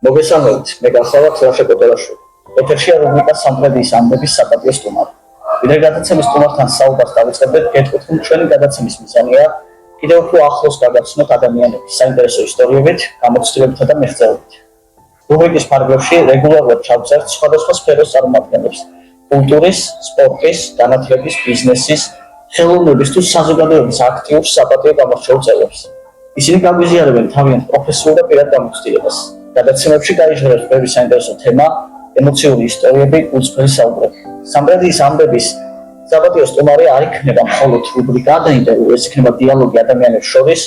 მოგესალმებით, მე გახლავართ ლაშა კოტელაშვილი. ეთერშია რუბრიკა სამტრედიის ამბების საპატიო სტუმარი. ვიდრე გადაცემის სტუმართან საუბარს დავიწყებდეთ, გეტყვით, ჩვენი გადაცემის მიზანია კიდევ უფრო ახლოს გადაცნოთ ადამიანების საინტერესო ისტორიებით, გამოცდილებითა და მიღწევებით. რუბრიკის ფარგლებში რეგულარულად ჩავწერთ სხვადასხვა სფეროს წარმომადგენლებს: კულტურის, სპორტის, განათლების, ბიზნესის, ხელოვნების თუ საზოგადოების აქტიურ საპატიო გამორჩეულ წევრებს. ისინი გაგვიზიარებენ თავიანთ პროფესიულ და პირად გამოცდილებას. გადაცემებში გაიჟღერებს ბევრი საინტერესო თემა, ემოციური ისტორიები, უცბელი საუბრები. სამტრედიის ამბების საპატიო სტუმარი არ იქნება მხოლოდ რუბრიკა და ინტერვიუ, ეს იქნება დიალოგი ადამიანებს შორის,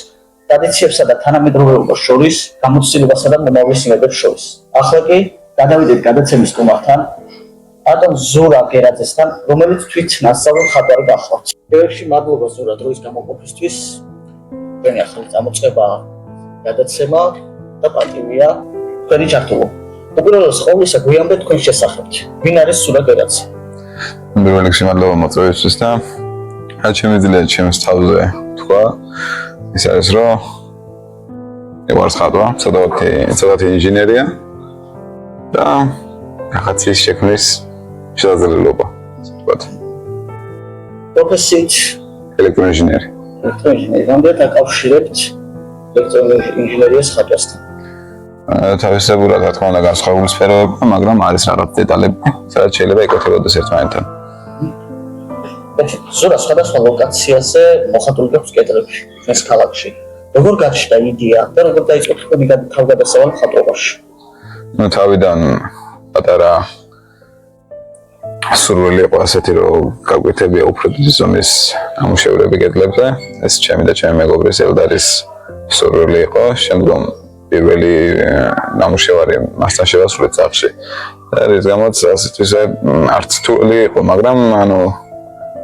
ტრადიციებსა და თანამედროვეობას შორის, გამოცდილებასა და მომავლისინებებს შორის. ახლა კი გადავიდეთ გადაცემის სტუმართან, ატომ ზურა გერაძესთან, რომელიც თვით ნასწავლი მხატვარი გახლავთ. პირველში მადლობა ზურა დროის გამოყოფისთვის. თქვენი ახალი წამოწყება გადაცემა და პატივია თქვენი ჩართულობა. უპირველეს ყოვლისა გვიამბეთ თქვენ შესახებთ. ვინ არის ზურა გერაძე? პირველ რიგში მადლობა მოწვევისთვის და რაც შემიძლია ჩემს თავზე თქვა, ის არის რომ ვარ ხატვა, ცოტათი ინჟინერია და რაღაცის შექმნის შესაძლებლობა, ვთქვათ. პროფესიით ელექტროინჟინერი. რამდენად აკავშირებთ ელექტროინჟინერიას ხატვასთან? თავისებურად რა თქმა უნდა განსხვავებული სფეროებია, მაგრამ არის რაღაც დეტალები, სადაც შეიძლება ეკუთვნოდეს ერთმანეთთან. ზურა სხვადასხვა ლოკაციაზე მოხატულობს კედლებში, ჩვენს ქალაქში. როგორ გაჩნდა იდეა და როგორ დაიწყო თქვენი თავგადასავალი მხატვრობაში? თავიდან პატარა სურვილი იყო ასეთი, რომ გაგვეთებია უფრო დიდი ზომის ნამუშევრები კედლებზე. ეს ჩემი და ჩემი მეგობრის ელდარის სურვილი იყო. შემდგომ პირველი ნამუშევარი მასთან შევასრულეთ სახლში. რის გამოც ასეთვისე არც რთული იყო, მაგრამ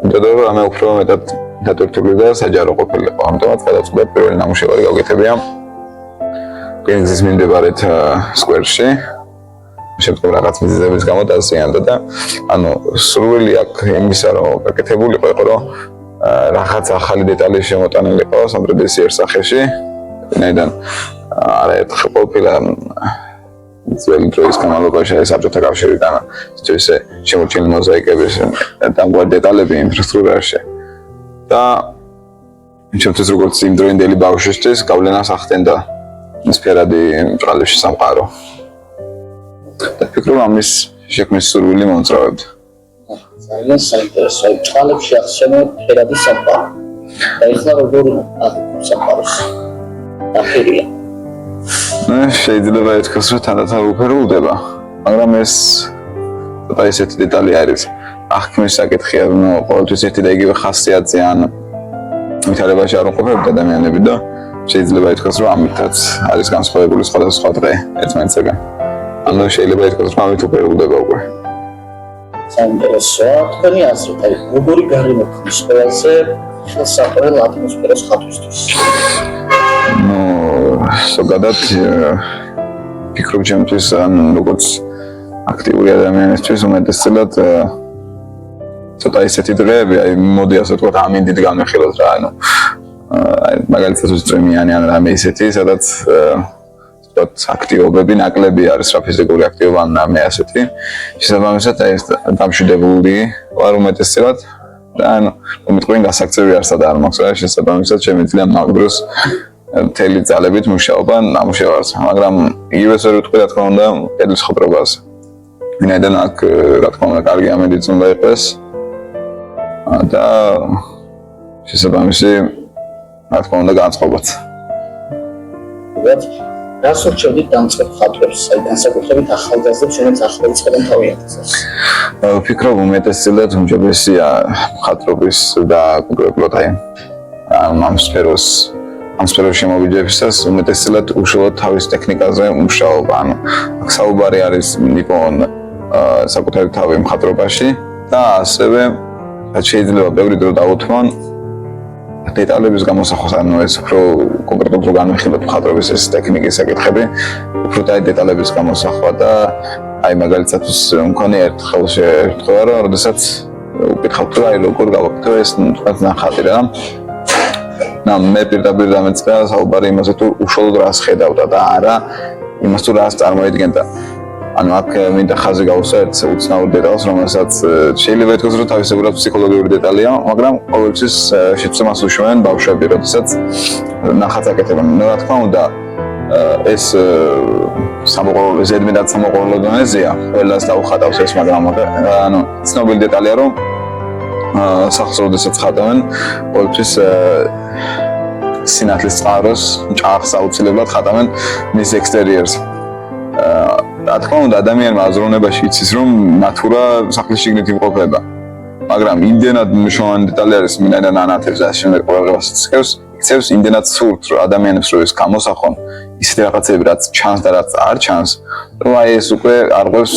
მდოდორ ამე უფრო მეტად დატვირთული და საჯარო ყოფილიყო. ამიტომაც გადავწყვეტ პირველი ნამუშევარი გავკეთებია რკინიგზის მიმდებარედ სკვერში. შემდგომ რაღაც მიზეზების გამო დაზიანდა და სურვილი აქ იმისა რომ გაკეთებულიყო იყო რომ რაღაც ახალი დეტალი შემოტანილიყო სამტრედიის იერსახეში. ვინაიდან არაერთხელ ყოფილა ძველი დროის განმავლობაში საბჭოთა კავშირიდან ისე შემორჩენილი მოზაიკების დამგვარი დეტალები ინფრასტრუქტურაში და ჩემთვის როგორც იმ დროინდელი ბავშვისთვის გავლენას ახდენდა სფერადი ბრალებში სამყარო. და ფიქრობ ამის შექმნის სურვილი მომწრავებდა. ძალიან საინტერესო. ბრალებში ახსენებთ ფერადი სამყარო. და ეხლა როგორ სამყაროს დაფერია? შეიძლება ითქვას, რომ თანდათან უფერულდება, მაგრამ ეს ცოტა ისეთი დეტალი არის. აღქმის საკითხია, ყოველთვის ერთი და იგივე ხასიათზე ან ვითარებაში არ უყოფებთ ადამიანები და შეიძლება ითქვას, რომ ამითაც არის განსხვავებული სხვადასხვა დღე ერთმანეთისგან. ანუ შეიძლება ითქვას, რომ ამით უფერულდება უკვე. საინტერესოა, თქვენი აზრით, როგორი გარემო ქმნის ყველაზე ხელსაყრელ ატმოსფეროს ხატვისთვის? ზოგადად ფიქრობ ჩემთვის ან როგორც აქტიური ადამიანისთვის უმეტესწილად ცოტა ისეთი დღეები, მოდი ასე ვთქვათ, ამინდით განვიხილოთ რა, მაგალითად უწრემიანი ან რამე ისეთი, სადაც ვთქვათ აქტივობები ნაკლები არის, რა ფიზიკური აქტივობა ან რამე ასეთი. შესაბამისად დამშვიდებული ვარ უმეტესწილად და მომიტყვენ გასაქცევი არსად არ მაქვს რა, შესაბამისად შემიძლია მაგდროს მთელი ძალებით მუშაობა ნამუშევარს, მაგრამ იგივეს ვერ ვთქვი რა თქმა უნდა კედლის ხოტრობას. ვინაიდან აქ რა თქმა უნდა კარგი ამინდიც უნდა იყოს და შესაბამისი რა თქმა უნდა განწყობაც. რას ურჩევდით დამწყებ ხატვებს, საიდან საკუთრებით ახალგაზრდებს შენაც ახალიწყებენ თავიანთს? ვფიქრობ უმეტესწილად უმჯობესია მხატვრობის და კონკრეტულად ამ სფეროს შემოვიჯებისას უმეტესწილად უშუალოდ თავის ტექნიკაზე მუშაობა. აქ საუბარი არის ნიკონ საკუთარი თავი მხატვრობაში და ასევე შეიძლება ბევრი დრო დაუთმონ დეტალების გამოსახვას, ეს უფრო კონკრეტულად რო განვიხილოთ მხატვრობის ეს ტექნიკის საკითხები, უფრო დეტალების გამოსახვა და მაგალითად მქონი ერთხელ შეერთხოვა, რომ როდესაც უკითხავთ რა როგორ გავაკეთო ეს თქვენ ნახატი რა. მე პირდაპირ დამეწყდა საუბარი იმაზე თუ უშუალოდ რას ხედავდა და არა იმას თუ რას წარმოედგენდა. ანუ აქ მინდა ხაზი გავუსვა ერთ უცნაურ დეტალს, რომელსაც შეიძლება ითქვას, რომ თავისებურად ფსიქოლოგიური დეტალია, მაგრამ ყოველთვის შეცდომას უშვენ ბავშვები, როდესაც ნახატს აკეთებენ. რა თქმა უნდა, ეს სამოყვარულო ზედმეტად სამოყვარულო დონეზეა, ყველას დაუხატავს ეს, მაგრამ ანუ ცნობილი დეტალია, რომ სახლს როდესაც ხატავენ, ყოველთვის სინათლის წყაროს, ჭაღს აუცილებლად ხატავენ მის ექსტერიერს. რა თქმა უნდა, ადამიანმა აზროვნებაში იცის, რომ ნატურა სახლის შიგნით იმყოფება. მაგრამ იმდენად მნიშვნელოვანი დეტალი არის, მინდან ანათებს და შემდეგ ყურადღებას იქცევს, იმდენად სურთ, რომ ადამიანებს რო ეს გამოსახონ, ისეთი რაღაცები, რაც ჩანს და რაც არ ჩანს, რომ აი ეს უკვე არღვევს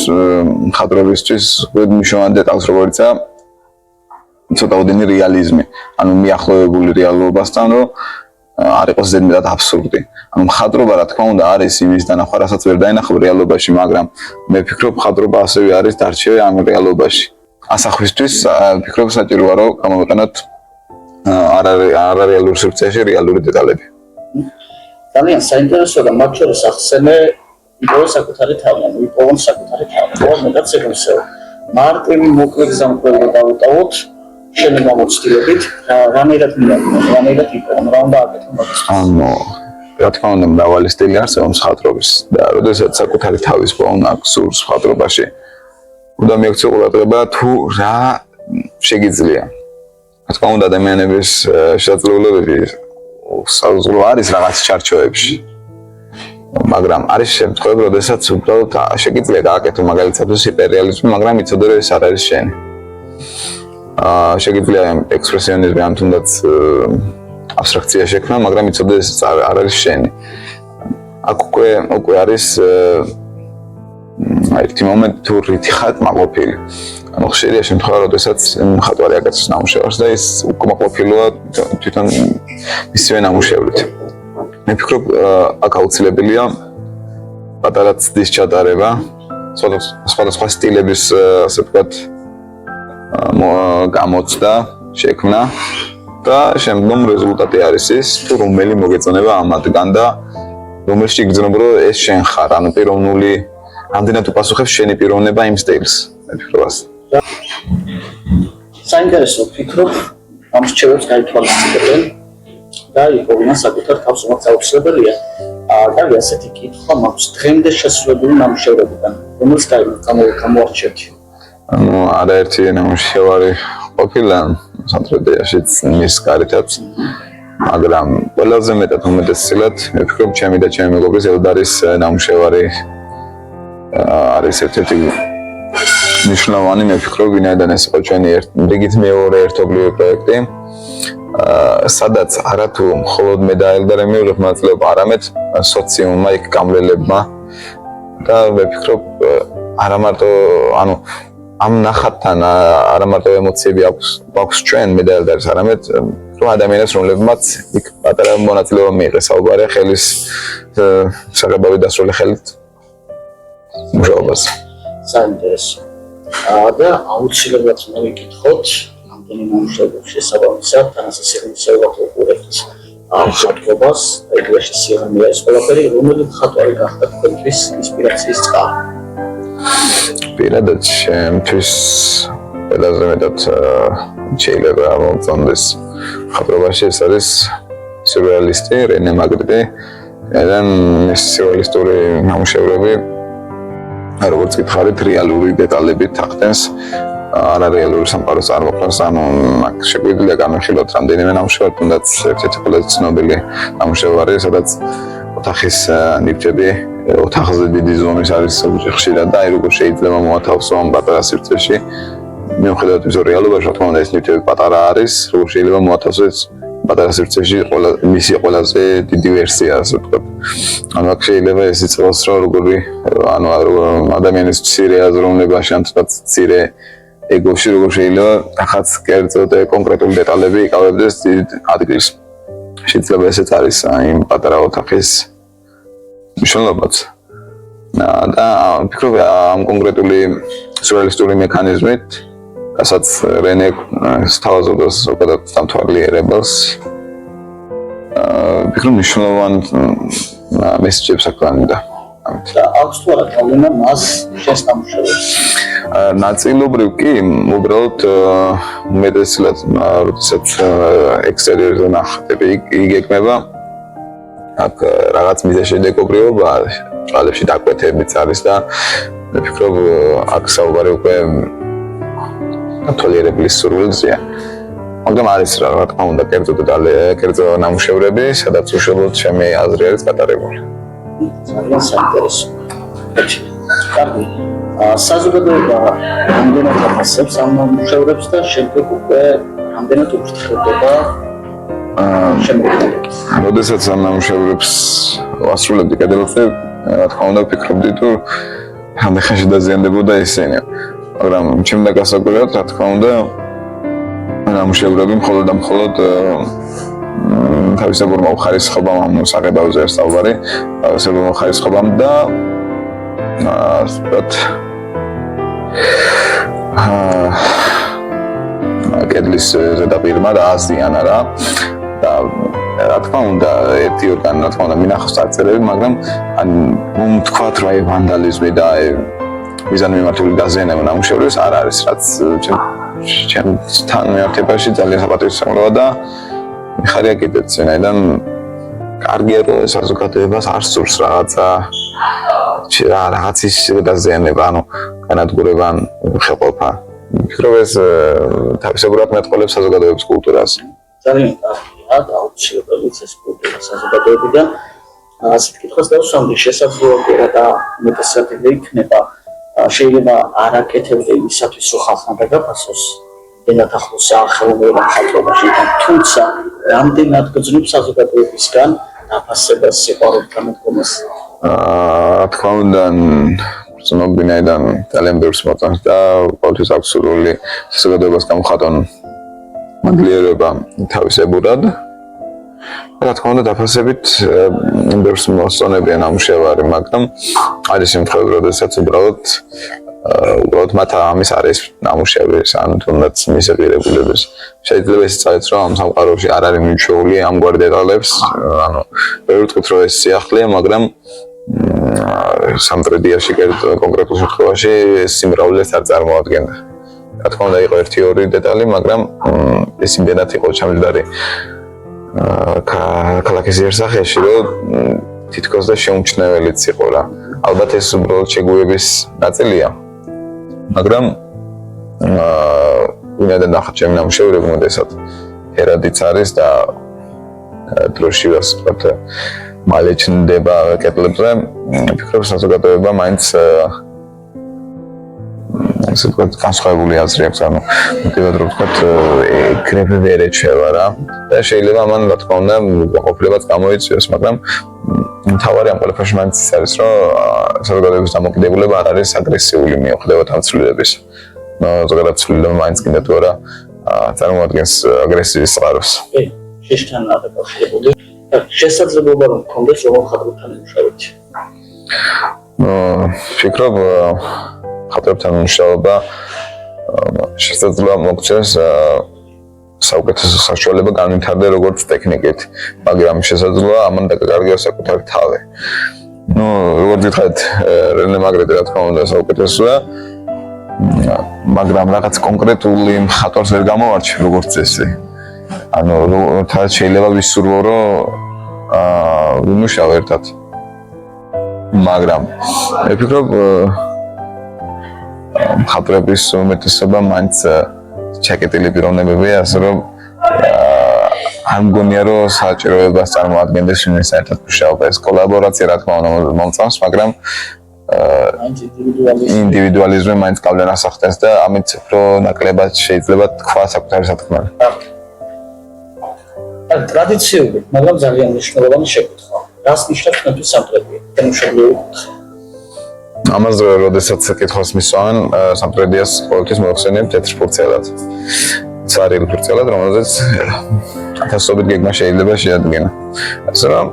მხატვრობისთვის უკვე მნიშვნელოვანი დეტალს, როგორიცაა ცოტაოდენი რეალიზმი, ანუ მიახლოვებული რეალობასთან, რომ არ იყოს ზედმეტად აბსურდი. ანუ მხატვრობა რა თქმა უნდა არის იმის დანახვა, რასაც ვერ დაინახავ რეალობაში, მაგრამ მე ვფიქრობ, მხატვრობა ასევე არის დარჩევი ამ რეალობაში. ასახვისთვის ვფიქრობ საჭიროა, რომ გამოვიყენოთ არარეალურ სივრცეში რეალური დეტალები. ძალიან საინტერესოა და მათ შორის ახსენე იპოვოს საკუთარი თავი, ანუ იპოვონ საკუთარი თავი. მეტად შეგვისწევ. მარტივი მოკლე გზამკვლელი დავუტოვოთ შენი გამოცდილებით, რანაირად მიაგნოს, რანაირად იპოვონ, რა უნდა აკეთო მაგას. ანუ რა თქმა უნდა, მრავალი სტილი არსებობს მხატვრობის და როდესაც საკუთარი თავის პოვნა სურს მხატვრობაში, უნდა მიაქცია ყურადღება თუ რა შეგიძლია. რა თქმა უნდა, ადამიანების შესაძლებლობები საზღვრო არის რაღაც ჩარჩოებში. მაგრამ არის შემთხვევები, როდესაც უბრალოდ შეგიძლია გააკეთო მაგალითად ჰიპერრეალიზმი, მაგრამ იცოდე რომ ეს არ არის შენი. შეგიძლია ექსპრესიონიზმი ან თუნდაც აბსტრაქცია შექმნა, მაგრამ იცოდე ეს არ არის შენი. აქ უკვე არის ერთი მომენტი თუ რითი ხატმა ყოფილი. ანუ ხშირია შემთხვევა, როდესაც მხატვარი აკეთებს ნამუშევარს და ის უკმაყოფილოა თვითონ მისივე ნამუშევრით. მე ვფიქრობ, აქ აუცილებელია პატარა ცდის ჩატარება, სხვადასხვა სტილების, ასე ვთქვათ, გამოცდა, შექმნა და შემდგომ რეზულტატი არის ის, თუ რომელი მოგეწონება ამათგან და რომელში იგრძნობა, რომ ეს შენ ხარ, ანუ პიროვნული, რამდენად უპასუხებს შენი პიროვნება იმ სტილს, მე ვფიქრობ ასე. საინტერესო ვფიქრობ, ამ რჩევებს გაითვალისწინებენ და იპოვონ საკუთარ თავს, რაც აუცილებელია. და ასეთი კითხვა მაქვს დღემდე შესრულებული ნამუშევრებიდან, რომელს გამოარჩევთ? ანუ არაერთი ნამუშევარი ყოფილა სამტრედიაში მის გარეთაც, მაგრამ ყველაზე მეტად უმეტესწილად მე ვფიქრობ, ჩემი და ჩემი მეგობრის ელდარის ნამუშევარი არის ერთი მნიშვნელოვანი, მე ვფიქრობ, ვინაიდან ეს იყო ჩვენი რიგით მეორე ერთობლივი პროექტი, სადაც არათუ მხოლოდ მე და ელდარი მივიღეთ მონაწილეობა, არამედ სოციუმმა იქ გამლელებმა და მე ვფიქრობ, არა მარტო, ანუ ამ ნახატთან არა მარტო ემოციები აქვს ჩვენ მე და ელდარის, არამედ რომ ადამიანებს, რომლებმაც იქ პატარა მონაწილეობა მიიღეს, საუბარია ხელის საღებავი დასრული ხელით მუშაობას. საინტერესო. და აუცილებლად უნდა ვიკითხოთ ამდენი ნამუშევრების შესაბამისად, თანასწორად უყურებთ მხატვრობას, ეგრეში სიღრმეა ეს ყველაფერი, რომელი მხატვარი გახდა თქვენთვის ინსპირაციის წყარო? პირადად ჩემთვის ყველაზე მეტად შეიძლება მომწონდეს მხატვრობაში ეს არის სიურრეალისტი რენე მაგრიტი და ეს სიურრეალისტური ნამუშევრები როგორც გითხარით რეალური დეტალებით ახდენს არარეალური სამყაროს წარმოქმნას, ანუ აქ შეგვიძლია განვიხილოთ რამდენიმე ნამუშევარი, თუნდაც ერთ-ერთი ყველაზე ცნობილი ნამუშევარი, სადაც ოთახის ნივთები ოთახზე დიდი ზომის არის ხშირად და აი როგორ შეიძლება მოათავსო ამ პატარა სივრცეში, მიუხედავად იმისა, რომ რეალობაში რა თქმა უნდა ეს ნივთები პატარა არის, როგორ შეიძლება მოათავსოს პატარა სივრცეში მისი ყველაზე დიდი ვერსია, ასე ვთქვათ. ანუ აქ შეიძლება ეს იწევს, რომ როგორი ანუ ადამიანის მცირე აზროვნებაში ან თუნდაც მცირე ეგოში როგორ შეიძლება ახაც კერძო და კონკრეტული დეტალები იკავებდეს დიდ ადგილს. შეიძლება ესეც არის იმ პატარა ოთახის მნიშვნელობაც. და ვფიქრობ ამ კონკრეტული სიურრეალისტური მექანიზმით, რასაც რენე სთავაზობს ზოგადად დამთვალიერებელს, ვფიქრობ მნიშვნელოვან მესეჯებს აქვანდა. და აქვს თუ არა გავლენა მას შენს ნამუშევრებს? ნაწილობრივ კი, უბრალოდ უმეტესად როდესაც ექსტერიერზე ნახატები იგეგმება, აქ რაღაც მიზეშედეგობრიობა, ჭალებში დაკვეთებიც არის და ვფიქრობ, აქ საუბარი უკვე თვალიერებლის სურვილზეა. მაგრამ არის რა თქმა უნდა კერძო ნამუშევრები, სადაც უშუალოდ ჩემი აზრი არის გატარებული. ძალიან საინტერესო. კარგი. საზოგადოება რამდენად აფასებს ამ ნამუშევრებს და შემდეგ უკვე რამდენად ურთიერთდება შემოქმედებს? როდესაც ამ ნამუშევრებს ვასრულებდი კედელზე, რა თქმა უნდა ვფიქრობდი თუ რამდენ ხანში დაზიანდებოდა ისინი. მაგრამ ჩემი გასაკვირად, რა თქმა უნდა, ნამუშევრები მხოლოდ და მხოლოდ თავისებურმა უხარისხობამ ამ საღებავზე საუბარი, თავისებურმა უხარისხობამ და კედლის ზედაპირმა დააზიანა რა და რა თქმა უნდა ერთი ორგანი რა თქმა უნდა მინახავს წარწერები, მაგრამ ან თქვათ რა ვანდალიზმი და მიზანმიმართული დაზიანება ნამუშევრებს არ არის, რაც ჩემთან მიმართებაში ძალიან საპატივცემლოა და მიხარია კიდეც, ვინაიდან კარგია რომ საზოგადოებას არ სურს რაღაცის დაზიანება, ანუ განადგურება ან უხელყოფა. ვფიქრობ ეს თავისებურად მეტყველებს საზოგადოების კულტურას. ძალიან კარგია და აუცილებელიც ეს კულტურა საზოგადოებიდან. ასეთ კითხვას დავსვამდი, შესაძლოა და უმეტესად იქნება შეიძლება არ აკეთებდე იმისათვის, რომ ხალხმა დაგაფასოს დენათ ახლოს სახელმწიფო მხატვრობაში, თუმცა რამდენად გრძნობს საზოგადოებისგან დაფასებას სიყვარულთან მოდგომას? რა თქმა უნდა, გრძნობინაიდან ძალიან ბევრს მოწონს და ყოველთვის აქვს სურვილი საზოგადოებას გამოხატონ მადლიერება თავისებურად. რა თქმა უნდა, დაფასებით ბევრს მოსწონებია ნამუშევარი, მაგრამ არის შემთხვევები, როდესაც უბრალოდ მათ ამის არის ნამუშევრის, ან თუნდაც მისაპირებულების. შეიძლება ისიც არის, რომ ამ სამყაროში არ არის მიჩვეული ამგვარი დეტალებს, ანუ ვერ ვიტყვით, რომ ეს სიახლეა, მაგრამ სამტრედიაში კონკრეტულ შემთხვევაში ეს სიმრავლეს არ წარმოადგენდა. რა თქმა უნდა, იყო ერთი-ორი დეტალი, მაგრამ ეს იმდენად იყო ჩამჯდარი ქალაქის იერსახეში, რომ თითქოს და შეუმჩნეველიც იყო რა. ალბათ ეს უბრალოდ შეგუების ნაწილია. მაგრამ ვინაიდან ნახეთ ჩემი ნამუშევრები უმეტესად ფერადიც არის და დროში ასე ვთქვათ მალე ჩნდება კედლებზე, ვფიქრობ საზოგადოება მაინც ასე ვთქვათ განსხვავებული აზრი აქვს, ანუ მოტივად რომ ვთქვათ ეგრევე ვერ ეჩვევა რა და შეიძლება ამან რა თქმა უნდა ყოფილებაც გამოიწვიოს, მაგრამ მთავარი ამ ყველაფერში მაინც ის არის, რომ საზოგადოების დამოკიდებულება არ არის აგრესიული მიუხედავად ამ ცვლილების. ზოგადად ცვლილება მაინც კიდევ თუ არა წარმოადგენს აგრესიის წყაროს. შიშთან დაკავშირებული შესაძლებლობა რომ გქონდეს როგორ მხატვრებთან მუშაობთ? ვფიქრობ მხატვრებთან მუშაობა შესაძლოა მოგცეს საუკეთესო საშუალება განვითარდე როგორც ტექნიკით, მაგრამ შესაძლოა ამან დაკარგოს საკუთარი თავი. როგორც გითხარით, რენე მაგრეტი რა თქმა უნდა საუკეთესოა, მაგრამ რაღაც კონკრეტული მხატვარს ვერ გამოვარჩევ როგორც წესი. ანუ თავს შეიძლება ვისურვო, რომ ვიმუშაო ერთად. მაგრამ მე ვფიქრობ მხატვრების უმეტესობა მაინც ჩაკეტილი პიროვნებებია, ასე რომ არ მგონია რომ საჭიროებას წარმოადგენდეს ვინმე საერთოდ მუშაობა. ეს კოლაბორაცია რა თქმა უნდა მომწონს, მაგრამ ინდივიდუალიზმი მაინც გავლენას ახდენს და ამით უფრო ნაკლებად შეიძლება თქვა საკუთარი სათქმელი. ტრადიციული, მაგრამ ძალიან მნიშვნელოვანი შეკითხვა. რას ნიშნავს თქვენთვის სამტრედია? შემოშობილი ამას როდესაც კითხვას მისვამენ, სამტრედიას ყოველთვის მოახსენიებ თეთრ ფურცელად. ცარიელ ფურცელად, რომელზეც ათასობით გეგმა შეიძლება შეადგინა. ასე რომ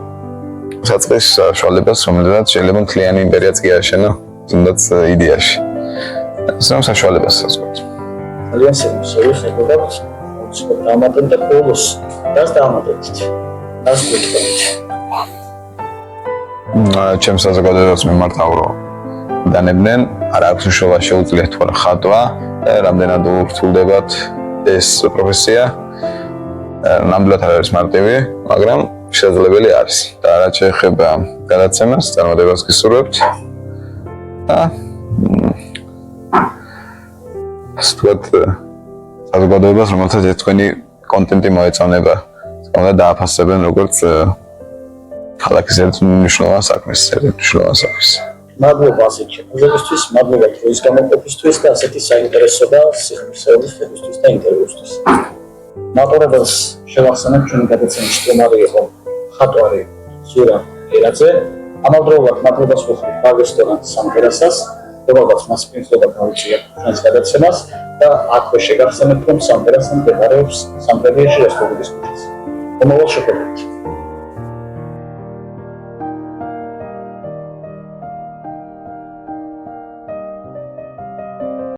საწყის საშუალებას, რომელზეც შეიძლება მთლიანი იმპერიაც გეაშენა, თუნდაც იდეაში. ასე რომ საშუალებას საზღვართ. ძალიან სერიოზული ხებოდა. დამატებთ და ბოლოს რას დამატებთ? რას გვიწყებთ? ჩემს საზოგადოებას მიმართავ, რომ დანებდნენ, არ აქვს მნიშვნელობა შეუძლიათ თუ არა ხატვა და რამდენად ურთულდებათ ეს პროფესია. ნამდვილად არ არის მარტივი, მაგრამ შესაძლებელი არის. და რაც შეეხება გადაცემას, წარმატებას გისურვებთ. და ასე ვთქვათ, საზოგადოებას, რომელსაც ეს თქვენი კონტენტი მოეწონება, უნდა დააფასებენ როგორც ქალაქის ერთ მნიშვნელოვან საქმეს, მადლობა ასეთ შეფასებისთვის, მადლობა დროის გამოყოფისთვის და ასეთი საინტერესო და სიხმისეულის თემისთვის და ინტერვიუსთვის. მაყურებელს შევახსენებ ჩვენი გადაცემის სტუმარი იყო ხატვარი ზურა ერაძე. ამავდროულად მადლობას ვუხდით ბაგრესტორან სამღერასას, რომელსაც მას პირობა გაუწია ჩვენს გადაცემას და აქვე შეგახსენებთ, რომ სამღერასთან მდებარეობს სამტრედიაში რესპუბლიკის ქუჩაზე. მომავალ შეხვედრით.